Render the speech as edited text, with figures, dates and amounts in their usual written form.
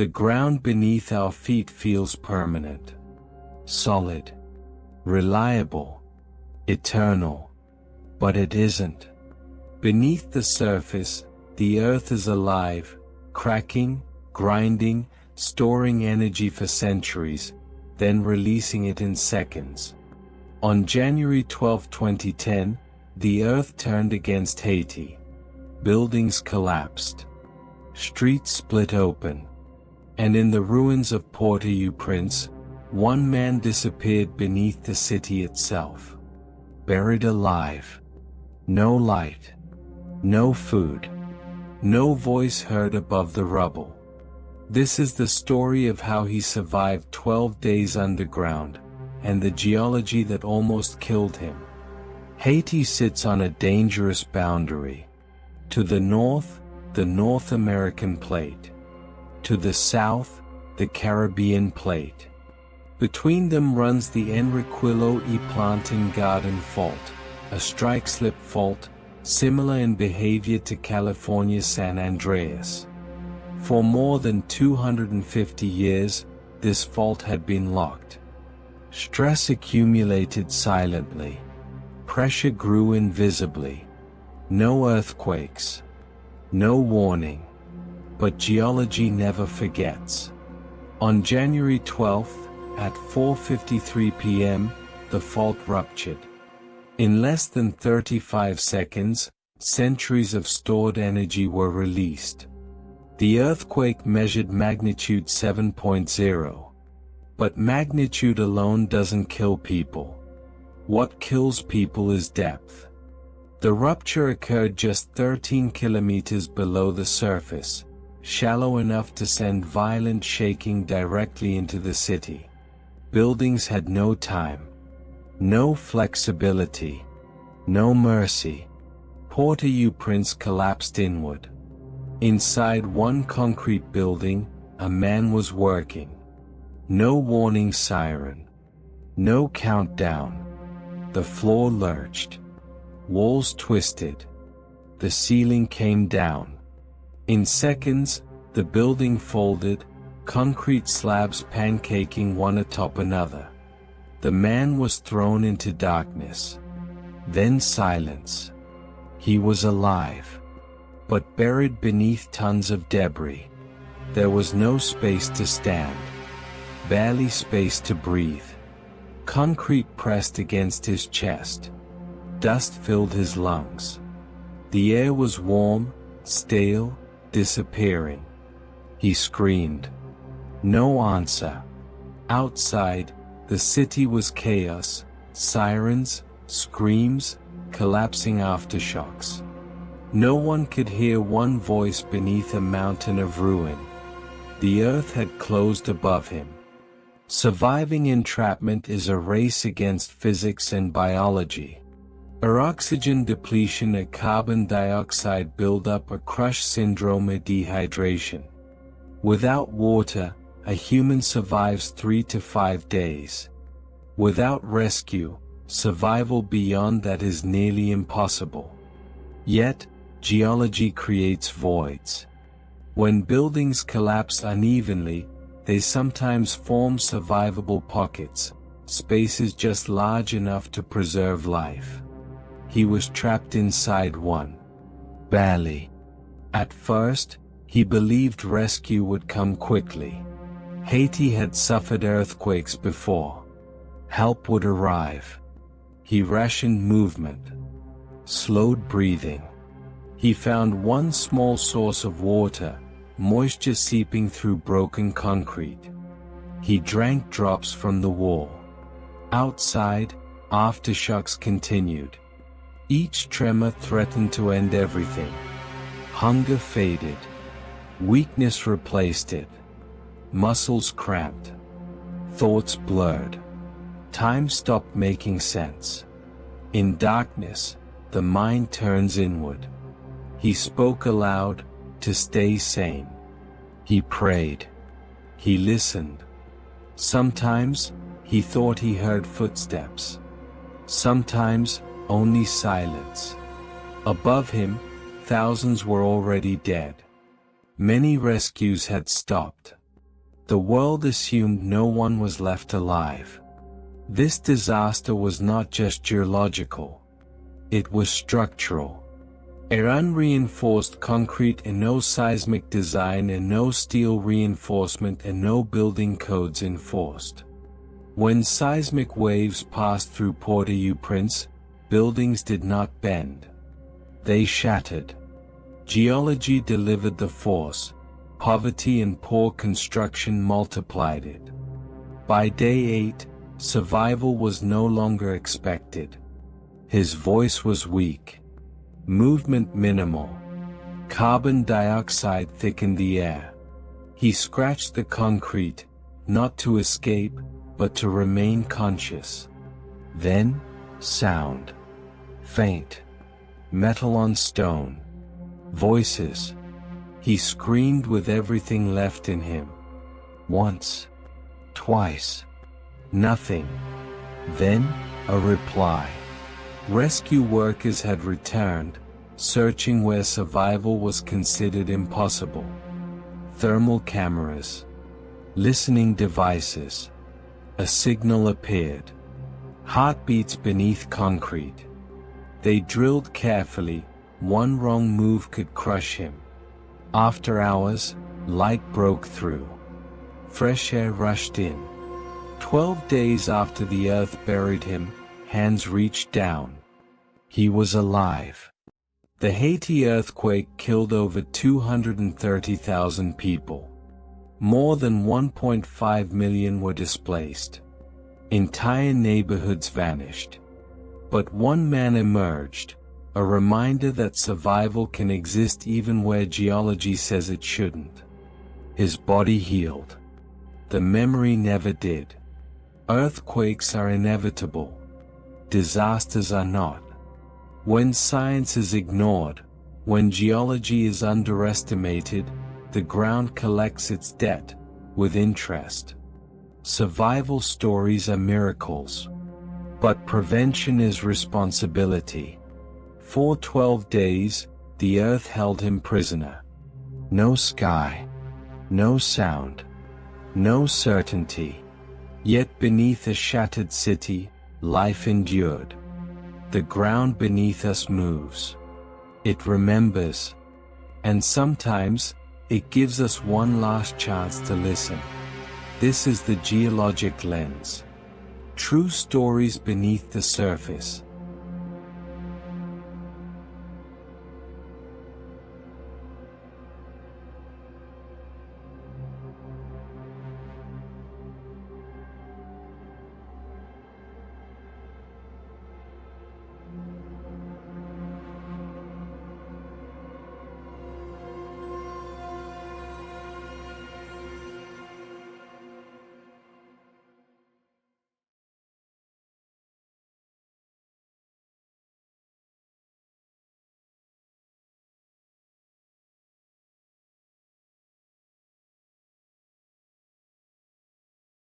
The ground beneath our feet feels permanent, solid, reliable, eternal. But it isn't. Beneath the surface, the earth is alive, cracking, grinding, storing energy for centuries, then releasing it in seconds. On January 12, 2010, the earth turned against Haiti. Buildings collapsed. Streets split open. And in the ruins of Port-au-Prince, one man disappeared beneath the city itself. Buried alive. No light. No food. No voice heard above the rubble. This is the story of how he survived 12 days underground, and the geology that almost killed him. Haiti sits on a dangerous boundary. To the north, the North American plate. To the south, the Caribbean plate. Between them runs the Enriquillo y Planting Garden Fault, a strike-slip fault, similar in behavior to California's San Andreas. For more than 250 years, this fault had been locked. Stress accumulated silently. Pressure grew invisibly. No earthquakes. No warning. But geology never forgets. On January 12th, at 4:53 p.m., the fault ruptured. In less than 35 seconds, centuries of stored energy were released. The earthquake measured magnitude 7.0. But magnitude alone doesn't kill people. What kills people is depth. The rupture occurred just 13 kilometers below the surface, shallow enough to send violent shaking directly into the city. Buildings had no time. No flexibility. No mercy. Port-au-Prince collapsed inward. Inside one concrete building, a man was working. No warning siren. No countdown. The floor lurched. Walls twisted. The ceiling came down. In seconds, the building folded, concrete slabs pancaking one atop another. The man was thrown into darkness. Then silence. He was alive, but buried beneath tons of debris. There was no space to stand. Barely space to breathe. Concrete pressed against his chest. Dust filled his lungs. The air was warm, stale, disappearing. He screamed. No answer. Outside, the city was chaos, sirens, screams, collapsing aftershocks. No one could hear one voice beneath a mountain of ruin. The earth had closed above him. Surviving entrapment is a race against physics and biology. Oxygen depletion, a carbon dioxide buildup, a crush syndrome, a dehydration. Without water, a human survives 3 to 5 days. Without rescue, survival beyond that is nearly impossible. Yet, geology creates voids. When buildings collapse unevenly, they sometimes form survivable pockets, spaces just large enough to preserve life. He was trapped inside one. Barely. At first, he believed rescue would come quickly. Haiti had suffered earthquakes before. Help would arrive. He rationed movement. Slowed breathing. He found one small source of water, moisture seeping through broken concrete. He drank drops from the wall. Outside, aftershocks continued. Each tremor threatened to end everything. Hunger faded. Weakness replaced it. Muscles cramped. Thoughts blurred. Time stopped making sense. In darkness, the mind turns inward. He spoke aloud, to stay sane. He prayed. He listened. Sometimes, he thought he heard footsteps. Sometimes, only silence. Above him, thousands were already dead. Many rescues had stopped. The world assumed no one was left alive. This disaster was not just geological. It was structural. An unreinforced concrete and no seismic design and no steel reinforcement and no building codes enforced. When seismic waves passed through Port-au-Prince, buildings did not bend. They shattered. Geology delivered the force. Poverty and poor construction multiplied it. By day 8, survival was no longer expected. His voice was weak. Movement minimal. Carbon dioxide thickened the air. He scratched the concrete, not to escape, but to remain conscious. Then, sound. Faint. Metal on stone. Voices. He screamed with everything left in him. Once. Twice. Nothing. Then, a reply. Rescue workers had returned, searching where survival was considered impossible. Thermal cameras. Listening devices. A signal appeared. Heartbeats beneath concrete. They drilled carefully. One wrong move could crush him. After hours, light broke through. Fresh air rushed in. 12 days after the earth buried him, hands reached down. He was alive. The Haiti earthquake killed over 230,000 people. More than 1.5 million were displaced. Entire neighborhoods vanished. But one man emerged, a reminder that survival can exist even where geology says it shouldn't. His body healed. The memory never did. Earthquakes are inevitable. Disasters are not. When science is ignored, when geology is underestimated, the ground collects its debt, with interest. Survival stories are miracles. But prevention is responsibility. For 12 days, the earth held him prisoner. No sky. No sound. No certainty. Yet beneath a shattered city, life endured. The ground beneath us moves. It remembers. And sometimes, it gives us one last chance to listen. This is the geologic lens. True stories beneath the surface.